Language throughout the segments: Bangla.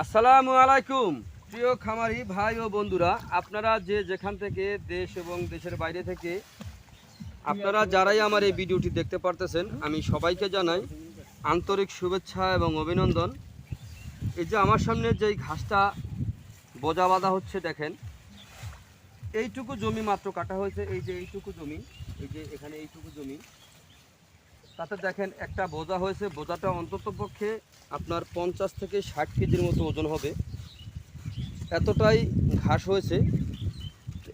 আসসালামু আলাইকুম প্রিয় খামারি ভাই ও বন্ধুরা, আপনারা যে যেখান থেকে দেশ এবং দেশের বাইরে থেকে আপনারা যারাই আমার এই ভিডিওটি দেখতে পারতেছেন, আমি সবাইকে জানাই আন্তরিক শুভেচ্ছা এবং অভিনন্দন। এই যে আমার সামনে যেই ঘাসটা বোঝা বাঁধা হচ্ছে, দেখেন এইটুকু জমি মাত্র কাটা হয়েছে। এই যে এইটুকু জমি, এই যে এখানে এইটুকু জমি, তাতে দেখেন একটা বোঝা হয়েছে। বোঝাটা অন্তত পক্ষে আপনার 50 থেকে 60 কেজির মতো ওজন হবে, এতটাই ঘাস হয়েছে।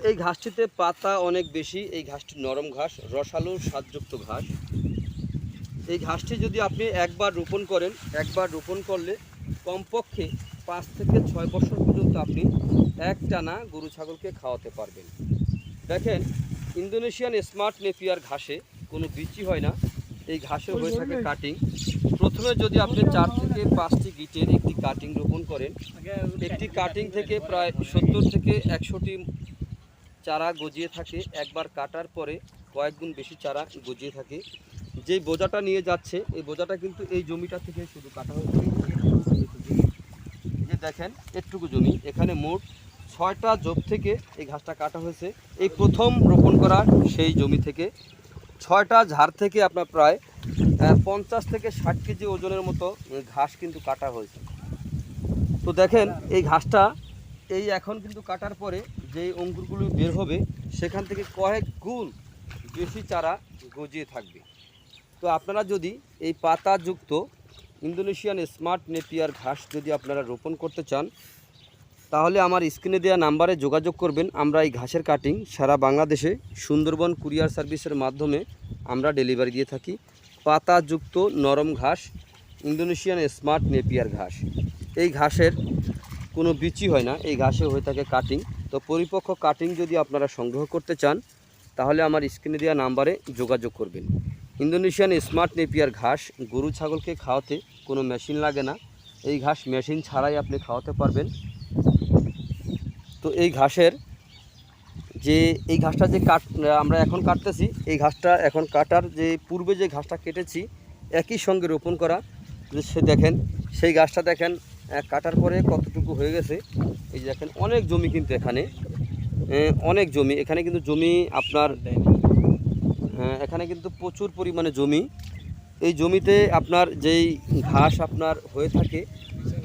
এই ঘাসটিতে পাতা অনেক বেশি। এই ঘাসটি নরম ঘাস, রসালো স্বাদযুক্ত ঘাস। এই ঘাসটি যদি আপনি একবার রোপণ করেন, একবার রোপণ করলে কমপক্ষে 5 থেকে 6 বছর পর্যন্ত আপনি একটানা গরু ছাগলকে খাওয়াতে পারবেন। দেখেন, ইন্দোনেশিয়ান স্মার্ট নেপিয়ার ঘাসে কোনো বিচি হয় না। এই ঘাসে হয়ে থাকে কাটিং। প্রথমে যদি আপনি 4 থেকে 5টি গিটের একটি কাটিং রোপণ করেন, একটি কাটিং থেকে প্রায় 70 থেকে 100টি চারা গজিয়ে থাকে। একবার কাটার পরে কয়েক গুণ বেশি চারা গজিয়ে থাকে। যেই বোঝাটা নিয়ে যাচ্ছে, এই বোঝাটা কিন্তু এই জমিটা থেকে শুধু কাটা হয়েছে। এই যে দেখেন এটুকু জমি, এখানে মোট 6টা জব থেকে এই ঘাসটা কাটা হয়েছে। এই প্রথম রোপণ করা সেই জমি থেকে 6টা ঝাড় থেকে আপনার প্রায় 50 থেকে 60 কেজি ওজনের মতো ঘাস কিন্তু কাটা হয়েছে। তো দেখেন এই ঘাসটা এই এখন কিন্তু কাটার পরে যেই অঙ্কুরগুলো বের হবে, সেখান থেকে কয়েক গুণ বেশি চারা গজিয়ে থাকবে। তো আপনারা যদি এই পাতাযুক্ত ইন্দোনেশিয়ান স্মার্ট নেপিয়ার ঘাস যদি আপনারা রোপণ করতে চান, তাহলে আমার স্ক্রিনে দেওয়া নাম্বারে যোগাযোগ করবেন। আমরা এই ঘাসের কাটিং সারা বাংলাদেশে সুন্দরবন কুরিয়ার সার্ভিসের মাধ্যমে আমরা ডেলিভারি দিয়ে থাকি। পাতাযুক্ত নরম ঘাস, ইন্দোনেশিয়ান স্মার্ট নেপিয়ার ঘাস। এই ঘাসের কোনো বিচি হয় না, এই ঘাসে হয়ে থাকে কাটিং। তো পরিপক্ক কাটিং যদি আপনারা সংগ্রহ করতে চান, তাহলে আমার স্ক্রিনে দেওয়া নাম্বারে যোগাযোগ করবেন। ইন্দোনেশিয়ান স্মার্ট নেপিয়ার ঘাস গরু ছাগলকে খাওয়াতে কোনো মেশিন লাগে না। এই ঘাস মেশিন ছাড়াই আপনি খাওয়াতে পারবেন। তো এই ঘাসের যে এই ঘাসটা যে আমরা এখন কাটতেছি, এই ঘাসটা এখন কাটার যে পূর্বে যে ঘাসটা কেটেছি একই সঙ্গে রোপণ করা, সে দেখেন সেই ঘাসটা দেখেন কাটার পরে কতটুকু হয়ে গেছে। এই যে দেখেন অনেক জমি, কিন্তু এখানে অনেক জমি, এখানে কিন্তু জমি আপনার এখানে কিন্তু প্রচুর পরিমাণে জমি। এই জমিতে আপনার যেই ঘাস আপনার হয়ে থাকে,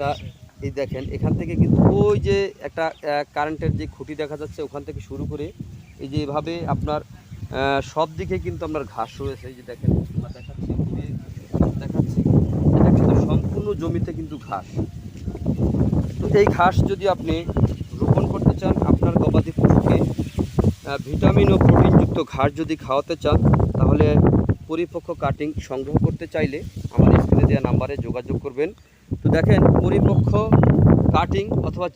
তা এই দেখেন এখান থেকে কিন্তু ওই যে একটা কারেন্টের যে খুঁটি দেখা যাচ্ছে, ওখান থেকে শুরু করে এই যে এভাবে আপনার সব দিকে কিন্তু আপনার ঘাস রয়েছে। এই যে দেখেন দেখাচ্ছি, এটা কিন্তু সম্পূর্ণ জমিতে কিন্তু ঘাস। তো এই ঘাস যদি আপনি রোপণ করতে চান, আপনার গবাদি পশুকে ভিটামিন ও প্রোটিনযুক্ত ঘাস যদি খাওয়াতে চান, তাহলে পরিপক্ক কাটিং সংগ্রহ করতে চাইলে আমার স্ক্রিনে দেওয়া নাম্বারে যোগাযোগ করবেন। তো দেখেন পরিপক্ক কাটিং অথবা